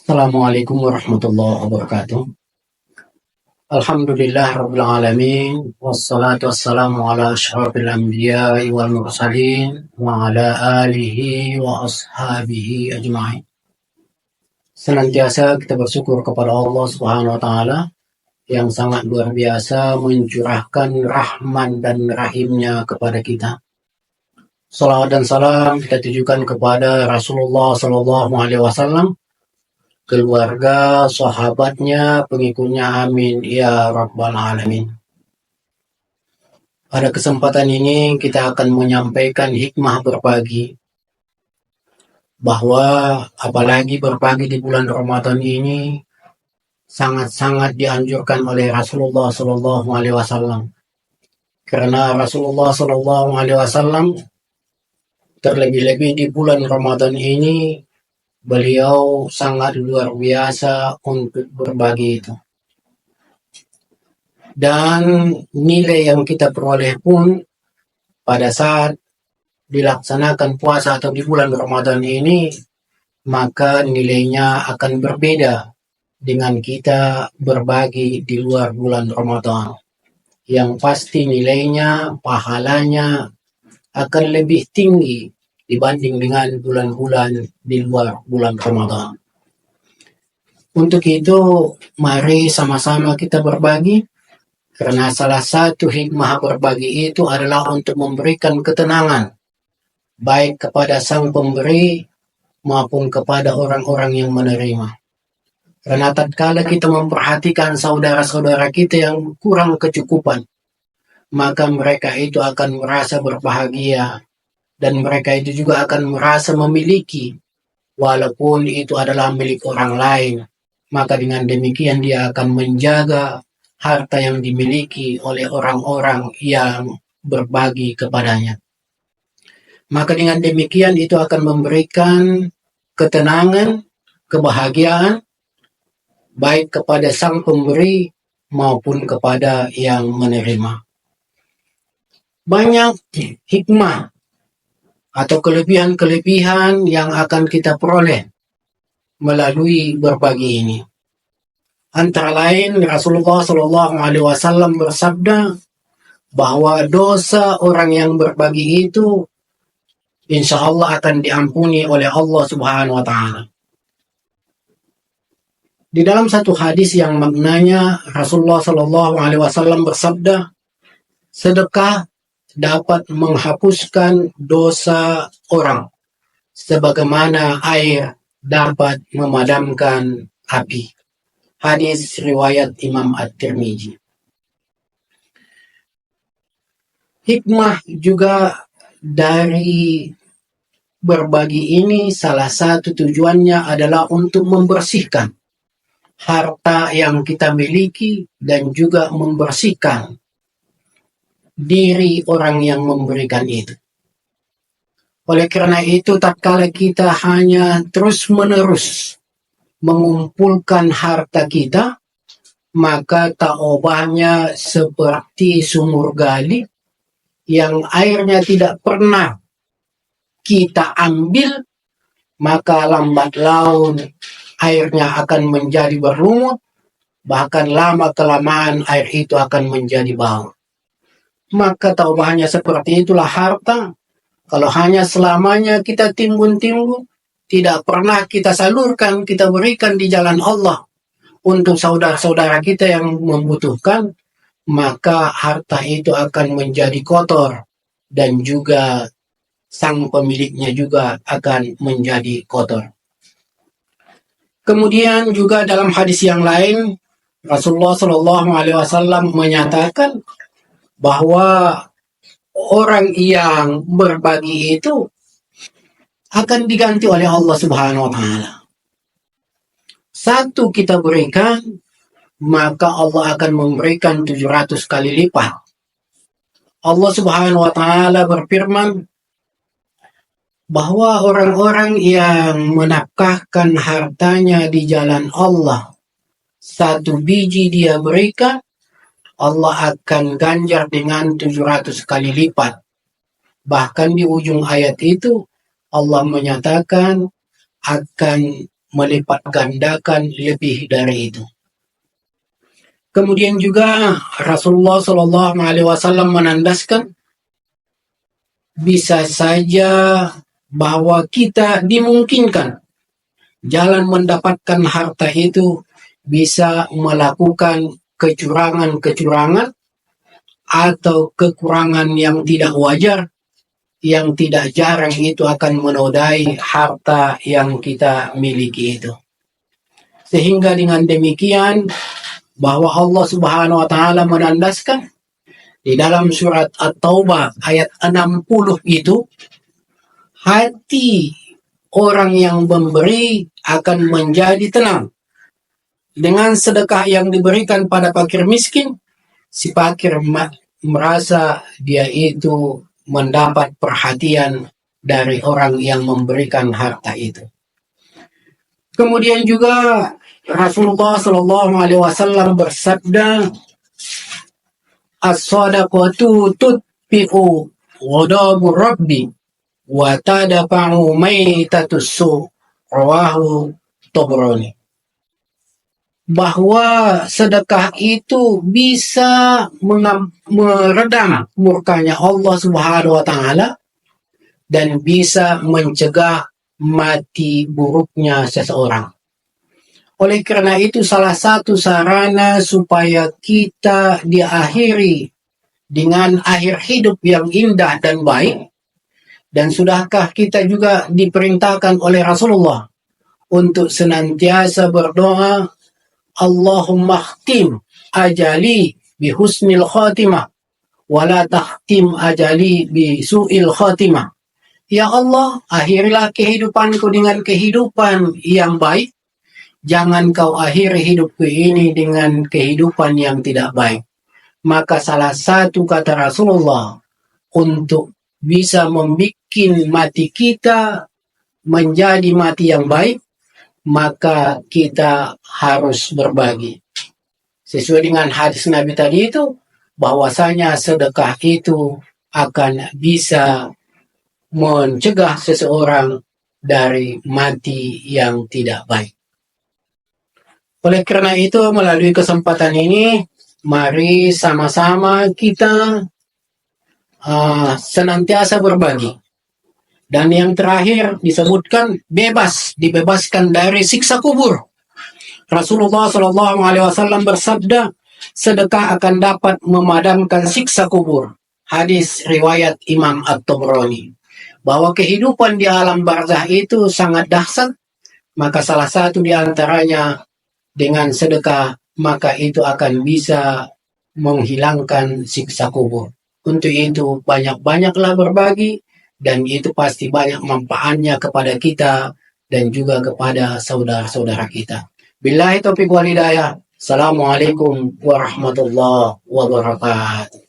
Assalamualaikum warahmatullahi wabarakatuh. Alhamdulillah rabbil alamin wassalatu wassalamu ala asyrafil anbiya'i wal mursalin wa ala alihi wa ashabihi ajma'in. Senantiasa kita bersyukur kepada Allah Subhanahu wa taala yang sangat luar biasa mencurahkan rahman dan rahimnya kepada kita. Salawat dan salam kita tujukan kepada Rasulullah sallallahu alaihi wasallam, keluarga, sahabatnya, pengikutnya, amin ya rabbal alamin. Pada kesempatan ini kita akan menyampaikan hikmah berbagi, bahwa apalagi berbagi di bulan Ramadan ini sangat-sangat dianjurkan oleh Rasulullah Sallallahu Alaihi Wasallam, karena Rasulullah Sallallahu Alaihi Wasallam terlebih-lebih di bulan Ramadan ini beliau sangat luar biasa untuk berbagi itu. Dan nilai yang kita peroleh pun pada saat dilaksanakan puasa atau di bulan Ramadan ini, maka nilainya akan berbeda dengan kita berbagi di luar bulan Ramadan. Yang pasti nilainya, pahalanya akan lebih tinggi dibanding dengan bulan-bulan di luar bulan Ramadan. Untuk itu, mari sama-sama kita berbagi, karena salah satu hikmah berbagi itu adalah untuk memberikan ketenangan, baik kepada sang pemberi maupun kepada orang-orang yang menerima. Karena tatkala kita memperhatikan saudara-saudara kita yang kurang kecukupan, maka mereka itu akan merasa berbahagia, dan mereka itu juga akan merasa memiliki, walaupun itu adalah milik orang lain. Maka dengan demikian dia akan menjaga harta yang dimiliki oleh orang-orang yang berbagi kepadanya. Maka dengan demikian itu akan memberikan ketenangan, kebahagiaan, baik kepada sang pemberi maupun kepada yang menerima. Banyak hikmah atau kelebihan-kelebihan yang akan kita peroleh melalui berbagi ini. Antara lain Rasulullah Shallallahu Alaihi Wasallam bersabda bahwa dosa orang yang berbagi itu insya Allah akan diampuni oleh Allah Subhanahu Wa Taala. Di dalam satu hadis yang maknanya Rasulullah Shallallahu Alaihi Wasallam bersabda, sedekah dapat menghapuskan dosa orang, sebagaimana air dapat memadamkan api. Hadis riwayat Imam At-Tirmidzi. Hikmah juga dari berbagi ini, salah satu tujuannya adalah untuk membersihkan harta yang kita miliki dan juga membersihkan diri orang yang memberikan itu. Oleh karena itu, tatkala kita hanya terus-menerus mengumpulkan harta kita, maka taubahnya seperti sumur gali yang airnya tidak pernah kita ambil, maka lambat laun airnya akan menjadi berlumut, bahkan lama-kelamaan air itu akan menjadi bau. Maka taubahnya seperti itulah harta. Kalau hanya selamanya kita timbun-timbun, tidak pernah kita salurkan, kita berikan di jalan Allah untuk saudara-saudara kita yang membutuhkan, maka harta itu akan menjadi kotor, dan juga sang pemiliknya juga akan menjadi kotor. Kemudian juga dalam hadis yang lain, Rasulullah Shallallahu Alaihi Wasallam menyatakan bahwa orang yang berbagi itu akan diganti oleh Allah Subhanahu Wa Taala. Satu kita berikan, maka Allah akan memberikan 700 kali lipat. Allah Subhanahu Wa Taala berfirman bahwa orang-orang yang menafkahkan hartanya di jalan Allah, satu biji dia berikan, Allah akan ganjar dengan 700 kali lipat. Bahkan di ujung ayat itu Allah menyatakan akan melipat gandakan lebih dari itu. Kemudian juga Rasulullah Shallallahu Alaihi Wasallam menandaskan bisa saja bahwa kita dimungkinkan jalan mendapatkan harta itu bisa melakukan kecurangan-kecurangan atau kekurangan yang tidak wajar, yang tidak jarang itu akan menodai harta yang kita miliki itu. Sehingga dengan demikian bahwa Allah Subhanahu wa taala menandaskan di dalam surat At-Taubah ayat 60 itu, hati orang yang memberi akan menjadi tenang. Dengan sedekah yang diberikan pada fakir miskin, si fakir merasa dia itu mendapat perhatian dari orang yang memberikan harta itu. Kemudian juga Rasulullah Shallallahu Alaihi Wasallam bersabda, as-sadaqatu tutfi'u ghadabu rabbi wa tadfa'u maitatus su, rawahu Tabrani. Bahwa sedekah itu bisa meredam murkanya Allah Subhanahu wa taala dan bisa mencegah mati buruknya seseorang. Oleh karena itu salah satu sarana supaya kita diakhiri dengan akhir hidup yang indah dan baik, dan sudahkah kita juga diperintahkan oleh Rasulullah untuk senantiasa berdoa, Allahumma khtim ajali bi husnil khatimah wala tahtim ajali bi su'il khatimah. Ya Allah, akhirilah kehidupanku dengan kehidupan yang baik. Jangan kau akhiri hidupku ini dengan kehidupan yang tidak baik. Maka salah satu kata Rasulullah untuk bisa membuat mati kita menjadi mati yang baik, maka kita harus berbagi. Sesuai dengan hadis Nabi tadi itu, bahwasanya sedekah itu akan bisa mencegah seseorang dari mati yang tidak baik. Oleh karena itu, melalui kesempatan ini, mari sama-sama kita senantiasa berbagi. Dan yang terakhir disebutkan dibebaskan dari siksa kubur. Rasulullah Shallallahu Alaihi Wasallam bersabda, sedekah akan dapat memadamkan siksa kubur. Hadis riwayat Imam At-Tabrani. Bahwa kehidupan di alam barzah itu sangat dahsyat, maka salah satu di antaranya dengan sedekah, maka itu akan bisa menghilangkan siksa kubur. Untuk itu banyak-banyaklah berbagi, dan itu pasti banyak manfaatnya kepada kita dan juga kepada saudara-saudara kita. Billahi taufiq wal hidayah. Assalamualaikum warahmatullahi wabarakatuh.